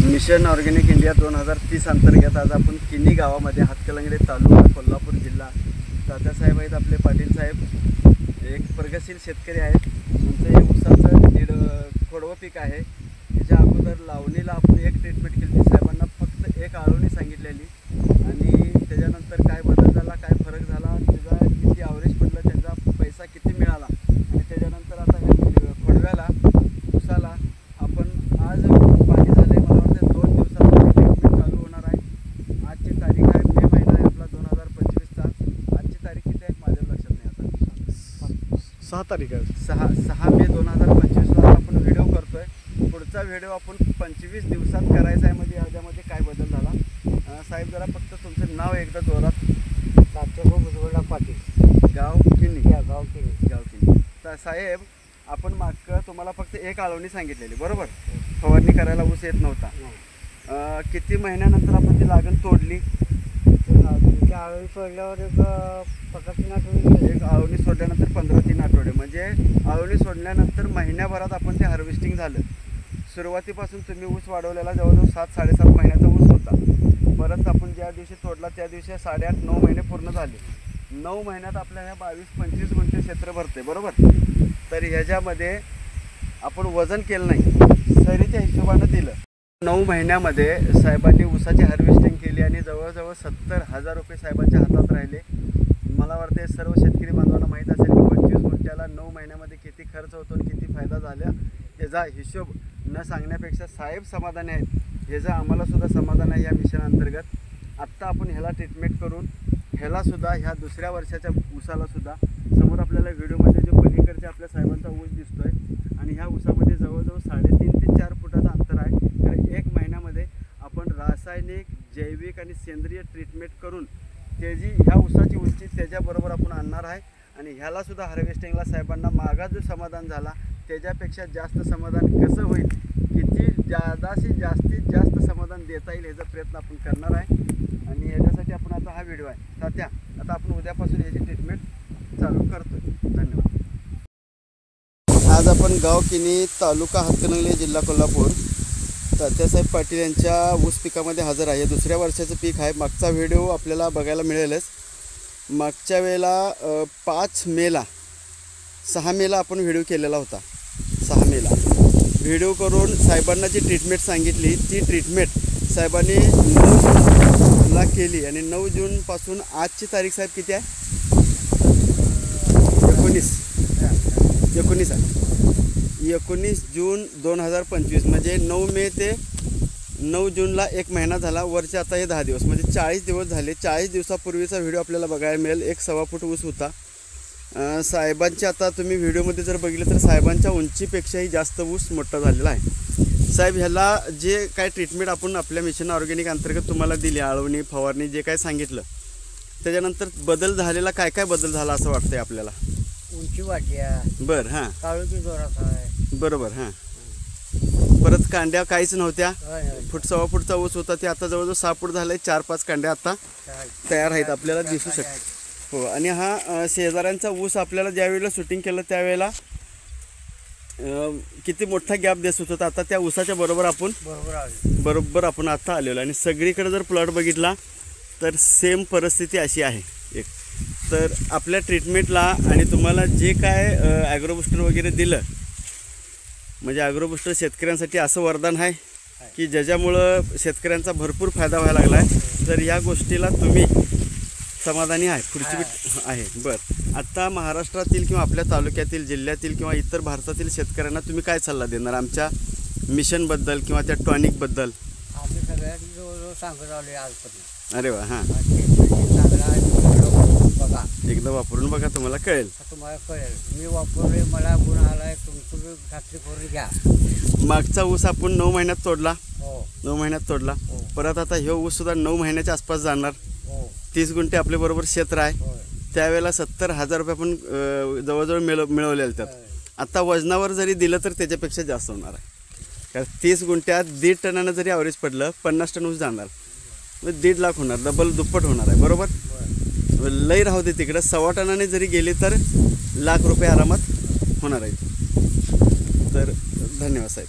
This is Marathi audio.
मिशन ऑर्गॅनिक इंडिया 2030 अंतर्गत आज आपण किनी गावामध्ये हातकलंगडे तालुका कोल्हापूर जिल्हा तात्यासाहेब आहेत आपले पाटील साहेब एक प्रगतशील शेतकरी आहेत। त्यांचं हे ऊसाचं खोडवं पीक आहे। त्याच्या अगोदर लावणीला आपण एक ट्रीटमेंट केली, साहेबांना फक्त एक आळवणी सांगितलेली आणि त्याच्यानंतर काय बदल झाला, काय फरक झाला, त्याचा किती ॲव्हरेज पडलं, त्याचा पैसा किती मिळाला आणि त्याच्यानंतर आता ह्या खोडव्याला ऊसाला आपण आज पाणी झाले, मला वाटतं 2 दिवसात ट्रीटमेंट चालू होणार आहे। आजची तारीख आहे मे महिना आहे आपला 2025चा। आजची तारीख किती आहे माझ्या लक्षात नाही, आता 6 तारीख आहे, 6 मे 2025ला आपण व्हिडिओ करतोय। पुढचा व्हिडिओ आपण 25 दिवसात करायचा आहे। मध्ये ह्याच्यामध्ये काय बदल झाला साहेब, जरा फक्त तुमचं नाव एकदा जोरात। तात्यासाहेब पाटील, गाव किनी, गाव किनी। तर साहेब आपण मागं तुम्हाला फक्त एक आळवणी सांगितलेली बरोबर, फवारणी करायला ऊस येत नव्हता। किती महिन्यानंतर आपण ती लागण तोडली? आळवणी सोडल्यावर एक आळवणी सोडल्यानंतर 15-3 आठवडे, म्हणजे आळवणी सोडल्यानंतर महिन्याभरात आपण ते हार्वेस्टिंग झालं। सुरुवातीपासून तुम्ही ऊस वाढवलेला जवळजवळ 7-7.5 महिन्याचा ऊस होता। परत आपण ज्या दिवशी तोडला त्या दिवशी 8.5-9 महिने पूर्ण झाले। 9 महिन्यात आपल्या ह्या 22-25 गुंठे क्षेत्र भरते बरोबर। तर ह्याच्यामध्ये आपण वजन केलं नाही, सरीच्या हिशोबानं दिलं। 9 महिन्यामध्ये साहेबांनी ऊसाची हार्वेस्टिंग केली आणि जवळजवळ 70,000 रुपये साहेबांच्या हातात राहिले। मला वाटते सर्व शेतकरी बांधवांना माहीत असेल की 25 गुंठ्याला 9 महिन्यामध्ये किती खर्च होतो आणि किती फायदा झाला, याचा हिशोब न सांगण्यापेक्षा साहेब समाधानी आहेत, ह्याचं आम्हालासुद्धा समाधान आहे। या मिशन अंतर्गत आत्ता आपण ह्याला ट्रीटमेंट करून ह्यालासुद्धा ह्या दुसऱ्या वर्षाच्या ऊसालासुद्धा समोर आपल्याला व्हिडिओमध्ये जो पलीकडचे आपल्या साहेबांचा ऊस दिसतोय आणि ह्या ऊसामध्ये जवळजवळ 3.5 ते 4 फुटाचं अंतर आहे। तर 1 महिन्यामध्ये आपण रासायनिक, जैविक आणि सेंद्रिय ट्रीटमेंट करून त्याची ह्या ऊसाची उंची त्याच्याबरोबर आपण आणणार आहे आणि ह्यालासुद्धा हार्वेस्टिंगला साहेबांना मागा जो समाधान झाला त्याच्यापेक्षा जास्त समाधान कसं होईल, किती जास्तीत जास्त समाधान देता येईल ह्याचा प्रयत्न आपण करणार आहे आणि ह्याच्यासाठी आपण आता हा व्हिडिओ आहे। तात्या आता आपण उद्यापासून ह्याची ट्रीटमेंट चालू करतोय। धन्यवाद। आज आपण गाव किनी तालुका हातकलंगले जिल्हा कोल्हापूर तात्यासाहेब पाटील यांच्या ऊस पिकामध्ये हजर आहे। दुसऱ्या वर्षाचं पीक आहे। मागचा व्हिडिओ आपल्याला बघायला मिळेलच। मागच्या वेळेला 6 मेला आपण व्हिडिओ केलेला होता। 6 मेला व्हिडिओ करून साहेबांना जी ट्रीटमेंट सांगितली ती ट्रीटमेंट साहेबांनी 9 जूनला केली आणि 9 जूनपासून आजची तारीख साहेब किती आहे? 19 आहे। 19 जून 2025 म्हणजे 9 मे ते 9 जूनला 1 महिना झाला। वरचे आता हे 10 दिवस म्हणजे 40 दिवस झाले। 40 दिवसापूर्वीचा व्हिडिओ आपल्याला बघायला मिळेल। 1.25 फूट ऊस होता साहेबांचे। आता तुम्ही व्हिडिओमध्ये जर बघितलं तर साहेबांच्या उंचीपेक्षाही जास्त ऊस मोठा झालेला आहे। साहेब ह्याला जे काय ट्रीटमेंट आपण आपल्या मिशन ऑर्गॅनिक अंतर्गत तुम्हाला दिली, आळवणी, फवारणी जे काय सांगितलं, त्याच्यानंतर बदल झालेला काय बदल झाला असं वाटतंय आपल्याला? उंची वाढली, बरं, हां, काळोखी जोरात आहे बरोबर, हां। परत कांड्या काहीच नव्हत्या, 1.25 फूटचा ऊस होता, ते आता जवळजवळ 6 फूट झाले। 4-5 कांड्या आता तयार आहेत, आपल्याला दिसू शकतात। हो, आणि हा शेजाऱ्यांचा ऊस आपल्याला ज्यावेळेला शूटिंग केलं त्यावेळेला किती मोठा गॅप दिसत होता, आता त्या ऊसाच्या बरोबर आपण आता आलेलो। आणि सगळीकडे जर प्लॉट बघितला तर सेम परिस्थिती अशी आहे एक। तर आपल्या ट्रीटमेंटला आणि तुम्हाला जे काय ॲग्रोबुस्टर वगैरे दिलं, म्हणजे ॲग्रोबुस्टर शेतकऱ्यांसाठी असं वरदान आहे की ज्याच्यामुळं शेतकऱ्यांचा भरपूर फायदा व्हायला लागला आहे। तर या गोष्टीला तुम्ही समाधानी आहे? पुढची आहे बरं। आता महाराष्ट्रातील किंवा आपल्या तालुक्यातील, जिल्ह्यातील किंवा इतर भारतातील शेतकऱ्यांना तुम्ही काय सल्ला देणार आमच्या मिशनबद्दल किंवा त्या टॉनिकबद्दल? आम्ही सगळ्यांनी जवळजवळ सांगत आलो आजपर्यंत। अरे वा, हां, बघा, एकदा वापरून बघा, तुम्हाला कळेल। मी वापरले, मला गुण आलाय, तुमचं खात्री करून घ्या। मागचा ऊस आपण 9 महिन्यात तोडला, हो, 9 महिन्यात तोडला। परत आता हे ऊस सुद्धा 9 महिन्याच्या आसपास जाणार। 30 गुंठे आपल्या बरोबर क्षेत्र आहे। त्यावेळेला 70,000 रुपये आपण जवळजवळ मिळवलेले त्यात। आता वजनावर जरी दिलं तर त्याच्यापेक्षा जास्त होणार आहे, कारण 30 गुंठ्यात 1.5 टनानं जरी ॲव्हरेज पडलं 50 टन ऊस जाणार, म्हणजे 1.5 लाख होणार, डबल दुप्पट होणार आहे बरोबर। लई राहू दे तिकडं, 1.25 टनाने जरी गेले तर ₹1,00,000 आरामात होणार आहेत। तर धन्यवाद साहेब।